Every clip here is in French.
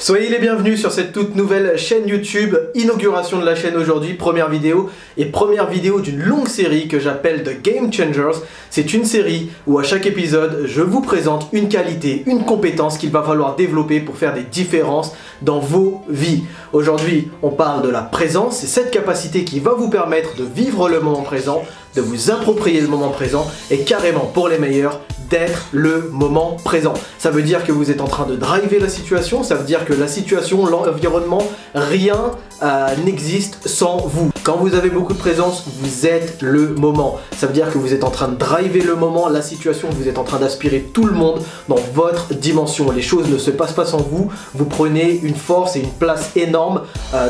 Soyez les bienvenus sur cette toute nouvelle chaîne YouTube, inauguration de la chaîne aujourd'hui, première vidéo d'une longue série que j'appelle The Game Changers. C'est une série où à chaque épisode, je vous présente une qualité, une compétence qu'il va falloir développer pour faire des différences dans vos vies. Aujourd'hui, on parle de la présence, c'est cette capacité qui va vous permettre de vivre le moment présent, de vous approprier le moment présent et carrément, pour les meilleurs, d'être le moment présent. Ça veut dire que vous êtes en train de driver la situation, ça veut dire que la situation, l'environnement, rien n'existe sans vous. Quand vous avez beaucoup de présence, vous êtes le moment. Ça veut dire que vous êtes en train de driver le moment, la situation, vous êtes en train d'aspirer tout le monde dans votre dimension. Les choses ne se passent pas sans vous, vous prenez une force et une place énorme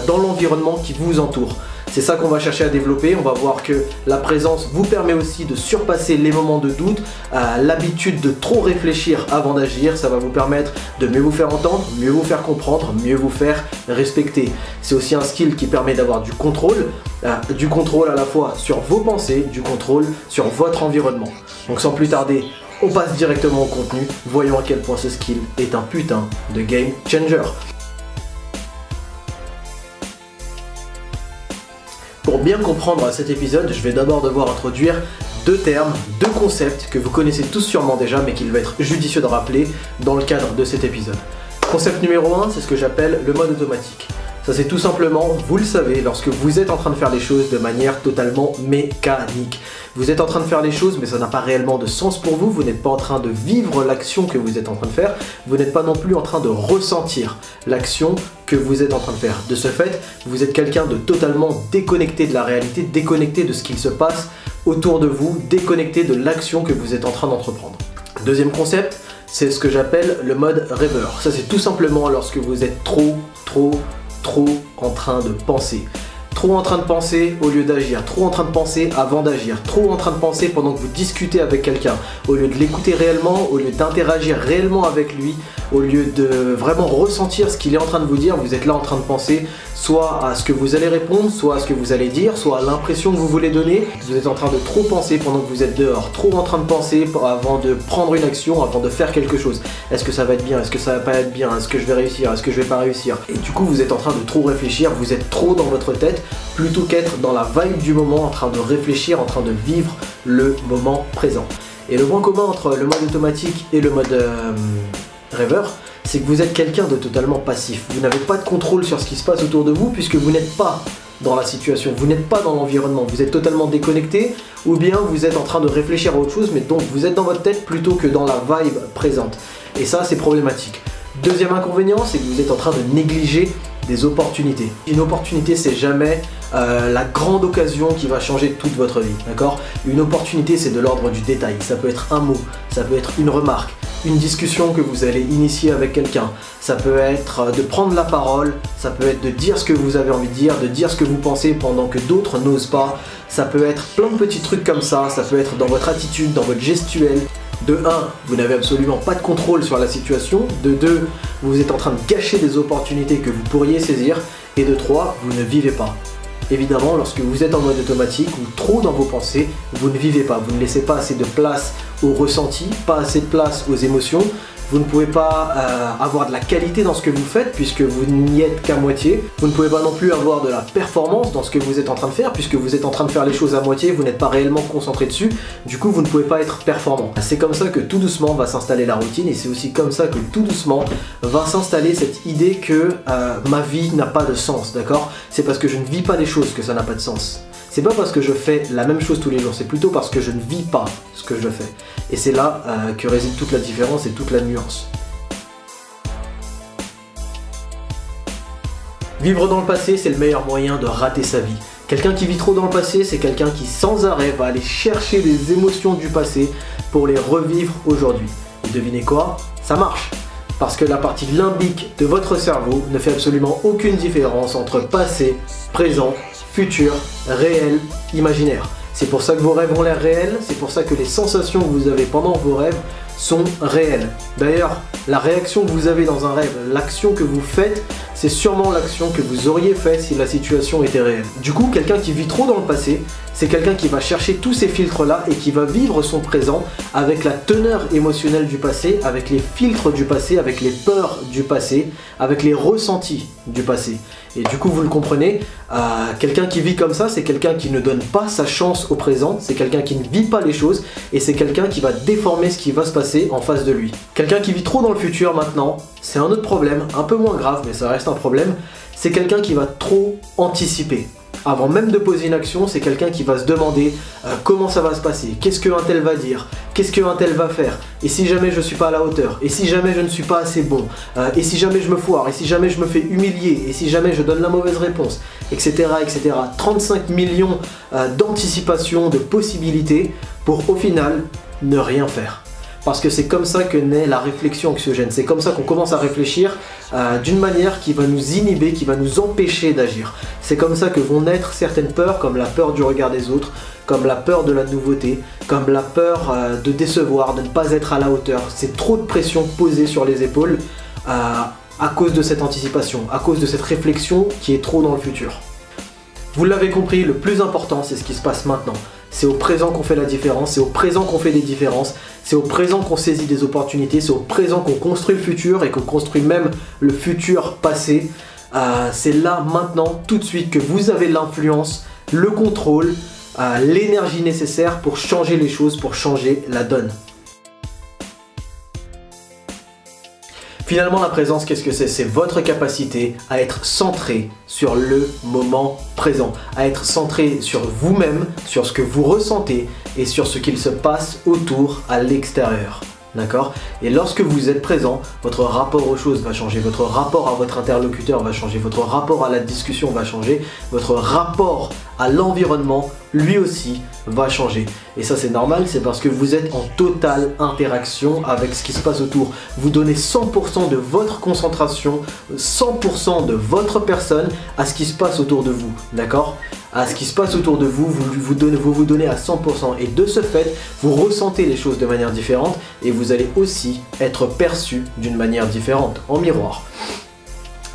dans l'environnement qui vous entoure. C'est ça qu'on va chercher à développer. On va voir que la présence vous permet aussi de surpasser les moments de doute, l'habitude de trop réfléchir avant d'agir. Ça va vous permettre de mieux vous faire entendre, mieux vous faire comprendre, mieux vous faire respecter. C'est aussi un skill qui permet d'avoir du contrôle à la fois sur vos pensées, du contrôle sur votre environnement. Donc sans plus tarder, on passe directement au contenu. Voyons à quel point ce skill est un putain de game changer. Pour bien comprendre cet épisode, je vais d'abord devoir introduire deux termes, deux concepts que vous connaissez tous sûrement déjà, mais qu'il va être judicieux de rappeler dans le cadre de cet épisode. Concept numéro 1, c'est ce que j'appelle le mode automatique. Ça c'est tout simplement, vous le savez, lorsque vous êtes en train de faire les choses de manière totalement mécanique. Vous êtes en train de faire les choses, mais ça n'a pas réellement de sens pour vous, vous n'êtes pas en train de vivre l'action que vous êtes en train de faire, vous n'êtes pas non plus en train de ressentir l'action que vous êtes en train de faire. De ce fait, vous êtes quelqu'un de totalement déconnecté de la réalité, déconnecté de ce qu'il se passe autour de vous, déconnecté de l'action que vous êtes en train d'entreprendre. Deuxième concept, c'est ce que j'appelle le mode rêveur. Ça c'est tout simplement lorsque vous êtes trop en train de penser. Trop en train de penser au lieu d'agir, trop en train de penser avant d'agir, trop en train de penser pendant que vous discutez avec quelqu'un, au lieu de l'écouter réellement, au lieu d'interagir réellement avec lui, au lieu de vraiment ressentir ce qu'il est en train de vous dire, vous êtes là en train de penser soit à ce que vous allez répondre, soit à ce que vous allez dire, soit à l'impression que vous voulez donner. Vous êtes en train de trop penser pendant que vous êtes dehors, trop en train de penser avant de prendre une action, avant de faire quelque chose. Est-ce que ça va être bien? Est-ce que ça va pas être bien? Est-ce que je vais réussir? Est-ce que je vais pas réussir? Et du coup, vous êtes en train de trop réfléchir, vous êtes trop dans votre tête, plutôt qu'être dans la vibe du moment, en train de réfléchir, en train de vivre le moment présent. Et le point commun entre le mode automatique et le mode rêveur, c'est que vous êtes quelqu'un de totalement passif. Vous n'avez pas de contrôle sur ce qui se passe autour de vous puisque vous n'êtes pas dans la situation, vous n'êtes pas dans l'environnement, vous êtes totalement déconnecté ou bien vous êtes en train de réfléchir à autre chose, mais donc vous êtes dans votre tête plutôt que dans la vibe présente. Et ça, c'est problématique. Deuxième inconvénient, c'est que vous êtes en train de négliger des opportunités. Une opportunité, c'est jamais la grande occasion qui va changer toute votre vie, d'accord? Une opportunité, c'est de l'ordre du détail. Ça peut être un mot, ça peut être une remarque, une discussion que vous allez initier avec quelqu'un. Ça peut être de prendre la parole, ça peut être de dire ce que vous avez envie de dire ce que vous pensez pendant que d'autres n'osent pas. Ça peut être plein de petits trucs comme ça peut être dans votre attitude, dans votre gestuelle. De 1, vous n'avez absolument pas de contrôle sur la situation. De 2, vous êtes en train de gâcher des opportunités que vous pourriez saisir. Et de 3, vous ne vivez pas. Évidemment, lorsque vous êtes en mode automatique ou trop dans vos pensées, vous ne vivez pas. Vous ne laissez pas assez de place au ressenti, pas assez de place aux émotions. Vous ne pouvez pas avoir de la qualité dans ce que vous faites puisque vous n'y êtes qu'à moitié. Vous ne pouvez pas non plus avoir de la performance dans ce que vous êtes en train de faire puisque vous êtes en train de faire les choses à moitié, vous n'êtes pas réellement concentré dessus. Du coup, vous ne pouvez pas être performant. C'est comme ça que tout doucement va s'installer la routine et c'est aussi comme ça que tout doucement va s'installer cette idée que ma vie n'a pas de sens, d'accord? C'est parce que je ne vis pas les choses que ça n'a pas de sens. C'est pas parce que je fais la même chose tous les jours, c'est plutôt parce que je ne vis pas ce que je fais. Et c'est là que réside toute la différence et toute la nuance. Vivre dans le passé, c'est le meilleur moyen de rater sa vie. Quelqu'un qui vit trop dans le passé, c'est quelqu'un qui sans arrêt va aller chercher des émotions du passé pour les revivre aujourd'hui. Et devinez quoi? Ça marche! Parce que la partie limbique de votre cerveau ne fait absolument aucune différence entre passé, présent, futur, réel, imaginaire. C'est pour ça que vos rêves ont l'air réels, c'est pour ça que les sensations que vous avez pendant vos rêves sont réelles. D'ailleurs, la réaction que vous avez dans un rêve, l'action que vous faites, c'est sûrement l'action que vous auriez faite si la situation était réelle. Du coup, quelqu'un qui vit trop dans le passé, c'est quelqu'un qui va chercher tous ces filtres-là et qui va vivre son présent avec la teneur émotionnelle du passé, avec les filtres du passé, avec les peurs du passé, avec les ressentis du passé. Et du coup, vous le comprenez, quelqu'un qui vit comme ça, c'est quelqu'un qui ne donne pas sa chance au présent, c'est quelqu'un qui ne vit pas les choses et c'est quelqu'un qui va déformer ce qui va se passer en face de lui. Quelqu'un qui vit trop dans le futur maintenant, c'est un autre problème, un peu moins grave, mais ça reste un problème, c'est quelqu'un qui va trop anticiper. Avant même de poser une action, c'est quelqu'un qui va se demander comment ça va se passer, qu'est-ce qu'un tel va dire, qu'est-ce qu'un tel va faire, et si jamais je ne suis pas à la hauteur, et si jamais je ne suis pas assez bon, et si jamais je me foire, et si jamais je me fais humilier, et si jamais je donne la mauvaise réponse, etc. etc. 35 millions d'anticipations, de possibilités pour au final ne rien faire. Parce que c'est comme ça que naît la réflexion anxiogène, c'est comme ça qu'on commence à réfléchir d'une manière qui va nous inhiber, qui va nous empêcher d'agir. C'est comme ça que vont naître certaines peurs, comme la peur du regard des autres, comme la peur de la nouveauté, comme la peur de décevoir, de ne pas être à la hauteur. C'est trop de pression posée sur les épaules à cause de cette anticipation, à cause de cette réflexion qui est trop dans le futur. Vous l'avez compris, le plus important, c'est ce qui se passe maintenant. C'est au présent qu'on fait la différence, c'est au présent qu'on fait des différences, c'est au présent qu'on saisit des opportunités, c'est au présent qu'on construit le futur et qu'on construit même le futur passé. C'est là, maintenant, tout de suite que vous avez l'influence, le contrôle, l'énergie nécessaire pour changer les choses, pour changer la donne. Finalement, la présence, qu'est-ce que c'est? C'est votre capacité à être centré sur le moment présent, à être centré sur vous-même, sur ce que vous ressentez et sur ce qu'il se passe autour à l'extérieur. D'accord? Et lorsque vous êtes présent, votre rapport aux choses va changer, votre rapport à votre interlocuteur va changer, votre rapport à la discussion va changer, votre rapport à l'environnement, lui aussi, va changer. Et ça c'est normal, c'est parce que vous êtes en totale interaction avec ce qui se passe autour. Vous donnez 100% de votre concentration, 100% de votre personne à ce qui se passe autour de vous. D'accord? À ce qui se passe autour de vous, vous vous donnez à 100%. Et de ce fait, vous ressentez les choses de manière différente et vous allez aussi être perçu d'une manière différente, en miroir.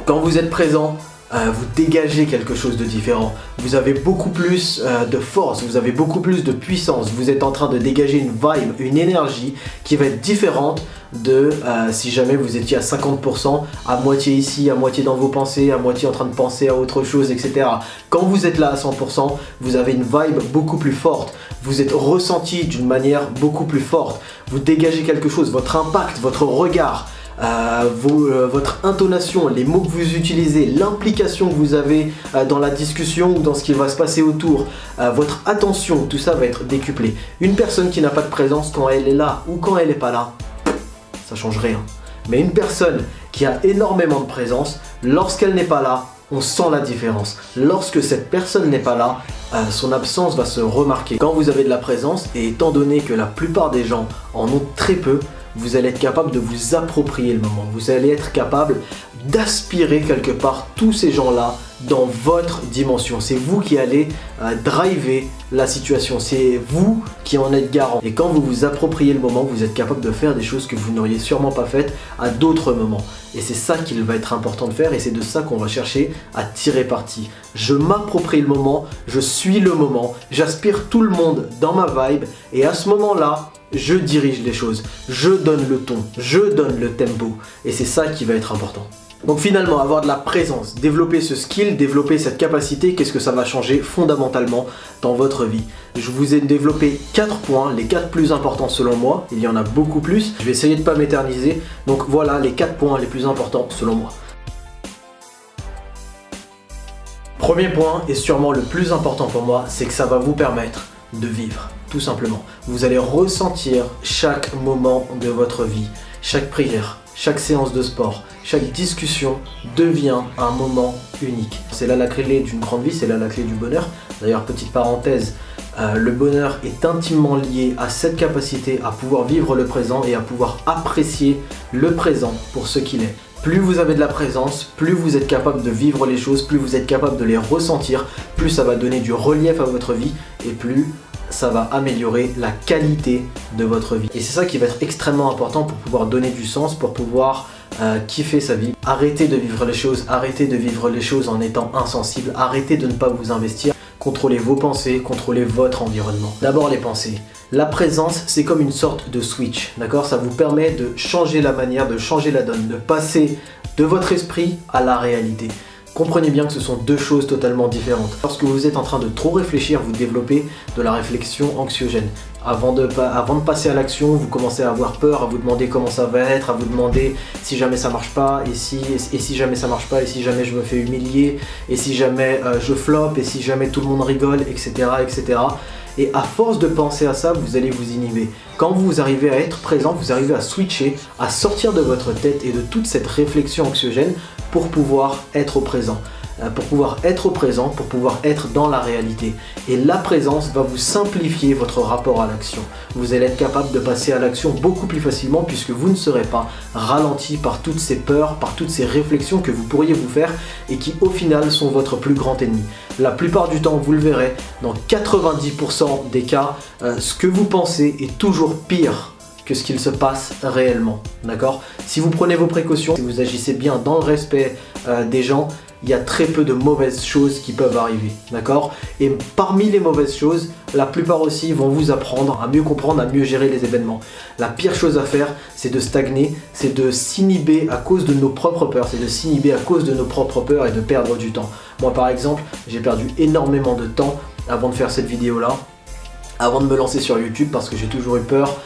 Quand vous êtes présent, vous dégagez quelque chose de différent. Vous avez beaucoup plus de force, vous avez beaucoup plus de puissance. Vous êtes en train de dégager une vibe, une énergie qui va être différente de si jamais vous étiez à 50%, à moitié ici, à moitié dans vos pensées, à moitié en train de penser à autre chose, etc. Quand vous êtes là à 100%, vous avez une vibe beaucoup plus forte. Vous êtes ressenti d'une manière beaucoup plus forte. Vous dégagez quelque chose, votre impact, votre regard, votre intonation, les mots que vous utilisez, l'implication que vous avez dans la discussion ou dans ce qui va se passer autour, votre attention, tout ça va être décuplé. Une personne qui n'a pas de présence, quand elle est là ou quand elle n'est pas là, ça change rien. Mais une personne qui a énormément de présence, lorsqu'elle n'est pas là, on sent la différence. Lorsque cette personne n'est pas là, son absence va se remarquer. Quand vous avez de la présence, et étant donné que la plupart des gens en ont très peu, vous allez être capable de vous approprier le moment. Vous allez être capable d'aspirer quelque part tous ces gens-là dans votre dimension. C'est vous qui allez driver la situation. C'est vous qui en êtes garant. Et quand vous vous appropriez le moment, vous êtes capable de faire des choses que vous n'auriez sûrement pas faites à d'autres moments. Et c'est ça qu'il va être important de faire et c'est de ça qu'on va chercher à tirer parti. Je m'approprie le moment, je suis le moment, j'aspire tout le monde dans ma vibe et à ce moment-là, je dirige les choses, je donne le ton, je donne le tempo et c'est ça qui va être important. Donc finalement, avoir de la présence, développer ce skill, développer cette capacité, qu'est-ce que ça va changer fondamentalement dans votre vie? Je vous ai développé 4 points, les 4 plus importants selon moi, il y en a beaucoup plus, je vais essayer de ne pas m'éterniser, donc voilà les 4 points les plus importants selon moi. Premier point, et sûrement le plus important pour moi, c'est que ça va vous permettre de vivre, tout simplement. Vous allez ressentir chaque moment de votre vie, chaque prière, chaque séance de sport, chaque discussion devient un moment unique. C'est là la clé d'une grande vie, c'est là la clé du bonheur. D'ailleurs, petite parenthèse, le bonheur est intimement lié à cette capacité à pouvoir vivre le présent et à pouvoir apprécier le présent pour ce qu'il est. Plus vous avez de la présence, plus vous êtes capable de vivre les choses, plus vous êtes capable de les ressentir, plus ça va donner du relief à votre vie et plus ça va améliorer la qualité de votre vie. Et c'est ça qui va être extrêmement important pour pouvoir donner du sens, pour pouvoir kiffer sa vie. Arrêtez de vivre les choses en étant insensible, arrêtez de ne pas vous investir. Contrôlez vos pensées, contrôlez votre environnement. D'abord les pensées. La présence, c'est comme une sorte de switch, d'accord? Ça vous permet de changer la manière, de changer la donne, de passer de votre esprit à la réalité. Comprenez bien que ce sont deux choses totalement différentes. Lorsque vous êtes en train de trop réfléchir, vous développez de la réflexion anxiogène. Avant de passer à l'action, vous commencez à avoir peur, à vous demander comment ça va être, à vous demander si jamais ça marche pas, et si jamais ça marche pas, et si jamais je me fais humilier, et si jamais je floppe, et si jamais tout le monde rigole, etc., etc. Et à force de penser à ça, vous allez vous inhiber. Quand vous arrivez à être présent, vous arrivez à switcher, à sortir de votre tête et de toute cette réflexion anxiogène pour pouvoir être au présent. Pour pouvoir être dans la réalité. Et la présence va vous simplifier votre rapport à l'action. Vous allez être capable de passer à l'action beaucoup plus facilement puisque vous ne serez pas ralenti par toutes ces peurs, par toutes ces réflexions que vous pourriez vous faire et qui au final sont votre plus grand ennemi. La plupart du temps, vous le verrez, dans 90% des cas, ce que vous pensez est toujours pire que ce qu'il se passe réellement, d'accord? Si vous prenez vos précautions, si vous agissez bien dans le respect des gens, il y a très peu de mauvaises choses qui peuvent arriver, d'accord? Et parmi les mauvaises choses, la plupart aussi vont vous apprendre à mieux comprendre, à mieux gérer les événements. La pire chose à faire, c'est de stagner, c'est de s'inhiber à cause de nos propres peurs, c'est de s'inhiber à cause de nos propres peurs et de perdre du temps. Moi par exemple, j'ai perdu énormément de temps avant de faire cette vidéo-là, avant de me lancer sur YouTube parce que j'ai toujours eu peur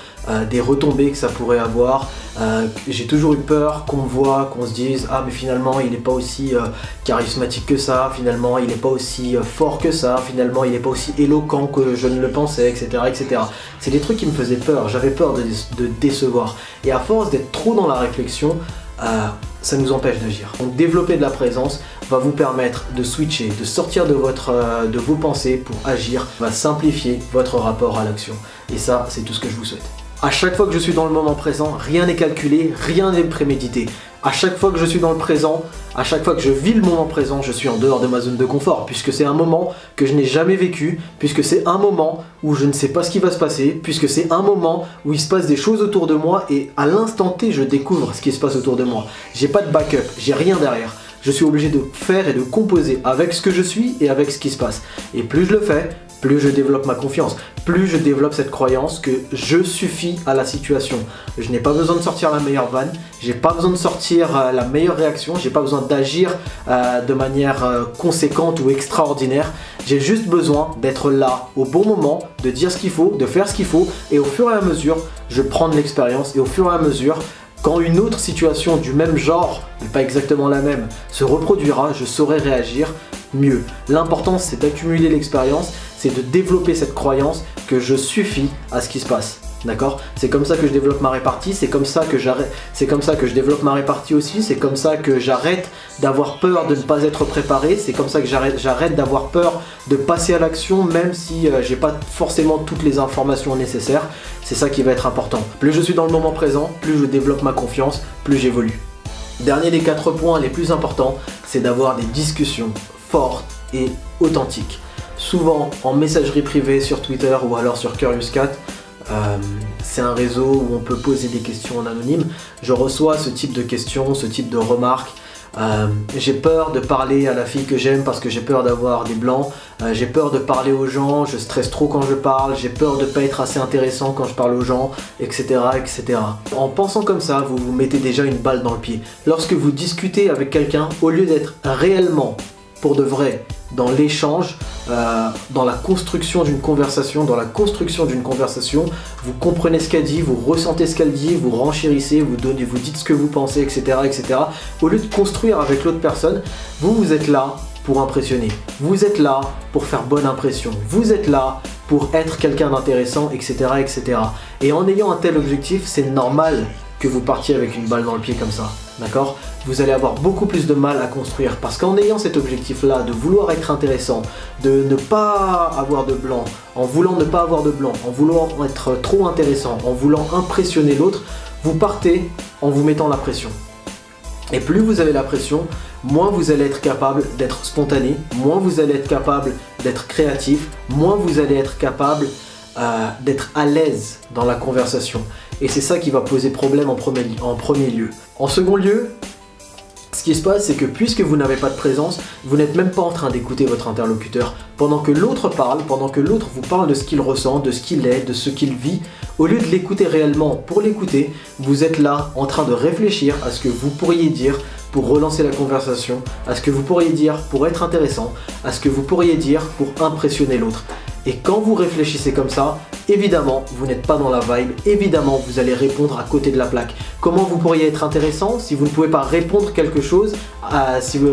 des retombées que ça pourrait avoir. J'ai toujours eu peur qu'on me voit, qu'on se dise ah mais finalement il n'est pas aussi charismatique que ça, finalement il n'est pas aussi fort que ça, finalement il n'est pas aussi éloquent que je ne le pensais, etc. etc. C'est des trucs qui me faisaient peur, j'avais peur de décevoir. Et à force d'être trop dans la réflexion, ça nous empêche d'agir. Donc développer de la présence va vous permettre de switcher, de sortir de vos pensées pour agir, va simplifier votre rapport à l'action. Et ça, c'est tout ce que je vous souhaite. À chaque fois que je suis dans le moment présent, rien n'est calculé, rien n'est prémédité. À chaque fois que je suis dans le présent, à chaque fois que je vis le moment présent, je suis en dehors de ma zone de confort, puisque c'est un moment que je n'ai jamais vécu, puisque c'est un moment où je ne sais pas ce qui va se passer, puisque c'est un moment où il se passe des choses autour de moi et à l'instant T, je découvre ce qui se passe autour de moi. J'ai pas de backup, j'ai rien derrière. Je suis obligé de faire et de composer avec ce que je suis et avec ce qui se passe. Et plus je le fais, plus je développe ma confiance, plus je développe cette croyance que je suffis à la situation. Je n'ai pas besoin de sortir la meilleure vanne, j'ai pas besoin de sortir la meilleure réaction, j'ai pas besoin d'agir de manière conséquente ou extraordinaire. J'ai juste besoin d'être là au bon moment, de dire ce qu'il faut, de faire ce qu'il faut, et au fur et à mesure, je prends de l'expérience, et au fur et à mesure, quand une autre situation du même genre, mais pas exactement la même, se reproduira, je saurai réagir mieux. L'important, c'est d'accumuler l'expérience, c'est de développer cette croyance que je suffis à ce qui se passe. D'accord? C'est comme ça que je développe ma répartie, c'est comme ça que je développe ma répartie aussi, c'est comme ça que j'arrête d'avoir peur de ne pas être préparé, c'est comme ça que j'arrête d'avoir peur de passer à l'action même si j'ai pas forcément toutes les informations nécessaires. C'est ça qui va être important. Plus je suis dans le moment présent, plus je développe ma confiance, plus j'évolue. Dernier des 4 points les plus importants, c'est d'avoir des discussions fortes et authentiques. Souvent en messagerie privée sur Twitter ou alors sur Curious Cat, c'est un réseau où on peut poser des questions en anonyme. Je reçois ce type de questions, ce type de remarques. J'ai peur de parler à la fille que j'aime parce que j'ai peur d'avoir des blancs. J'ai peur de parler aux gens, je stresse trop quand je parle, j'ai peur de ne pas être assez intéressant quand je parle aux gens, etc., etc. En pensant comme ça, vous vous mettez déjà une balle dans le pied. Lorsque vous discutez avec quelqu'un, au lieu d'être réellement, pour de vrai, dans l'échange, dans la construction d'une conversation, vous comprenez ce qu'elle dit, vous ressentez ce qu'elle dit, vous renchérissez, vous dites ce que vous pensez, etc., etc. Au lieu de construire avec l'autre personne, vous êtes là pour impressionner, vous êtes là pour faire bonne impression, vous êtes là pour être quelqu'un d'intéressant, etc., etc. Et en ayant un tel objectif, c'est normal que vous partiez avec une balle dans le pied comme ça, d'accord? Vous allez avoir beaucoup plus de mal à construire parce qu'en ayant cet objectif-là de vouloir être intéressant, de ne pas avoir de blanc, en voulant ne pas avoir de blanc, en voulant être trop intéressant, en voulant impressionner l'autre, vous partez en vous mettant la pression. Et plus vous avez la pression, moins vous allez être capable d'être spontané, moins vous allez être capable d'être créatif, moins vous allez être capable d'être à l'aise dans la conversation. Et c'est ça qui va poser problème en premier lieu. En second lieu, ce qui se passe, c'est que puisque vous n'avez pas de présence, vous n'êtes même pas en train d'écouter votre interlocuteur. Pendant que l'autre parle, pendant que l'autre vous parle de ce qu'il ressent, de ce qu'il est, de ce qu'il vit, au lieu de l'écouter réellement pour l'écouter, vous êtes là en train de réfléchir à ce que vous pourriez dire pour relancer la conversation, à ce que vous pourriez dire pour être intéressant, à ce que vous pourriez dire pour impressionner l'autre. Et quand vous réfléchissez comme ça, évidemment, vous n'êtes pas dans la vibe, évidemment, vous allez répondre à côté de la plaque. Comment vous pourriez être intéressant si vous ne pouvez pas répondre quelque chose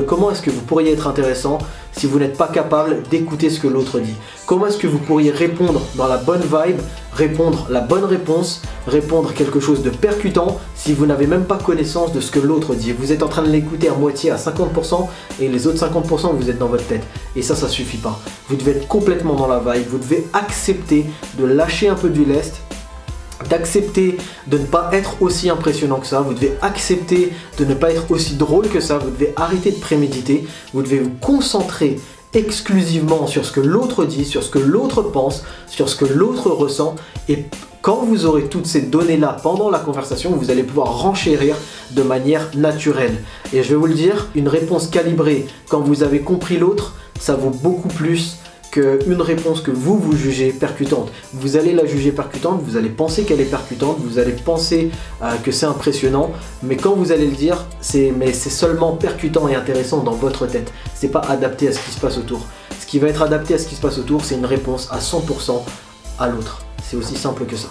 comment est-ce que vous pourriez être intéressant si vous n'êtes pas capable d'écouter ce que l'autre dit? Comment est-ce que vous pourriez répondre dans la bonne vibe, répondre la bonne réponse, répondre quelque chose de percutant si vous n'avez même pas connaissance de ce que l'autre dit? Vous êtes en train de l'écouter à moitié, à 50%, et les autres 50%, vous êtes dans votre tête. Et ça suffit pas. Vous devez être complètement dans la vibe, vous devez accepter de lâcher un peu du lest, d'accepter de ne pas être aussi impressionnant que ça, vous devez accepter de ne pas être aussi drôle que ça, vous devez arrêter de préméditer, vous devez vous concentrer exclusivement sur ce que l'autre dit, sur ce que l'autre pense, sur ce que l'autre ressent, et quand vous aurez toutes ces données-là pendant la conversation, vous allez pouvoir renchérir de manière naturelle. Et je vais vous le dire, une réponse calibrée quand vous avez compris l'autre, ça vaut beaucoup plus qu'une réponse que vous jugez percutante. Vous allez la juger percutante, vous allez penser qu'elle est percutante, vous allez penser que c'est impressionnant, mais quand vous allez le dire, c'est seulement percutant et intéressant dans votre tête. C'est pas adapté à ce qui se passe autour. Ce qui va être adapté à ce qui se passe autour, c'est une réponse à 100% à l'autre. C'est aussi simple que ça.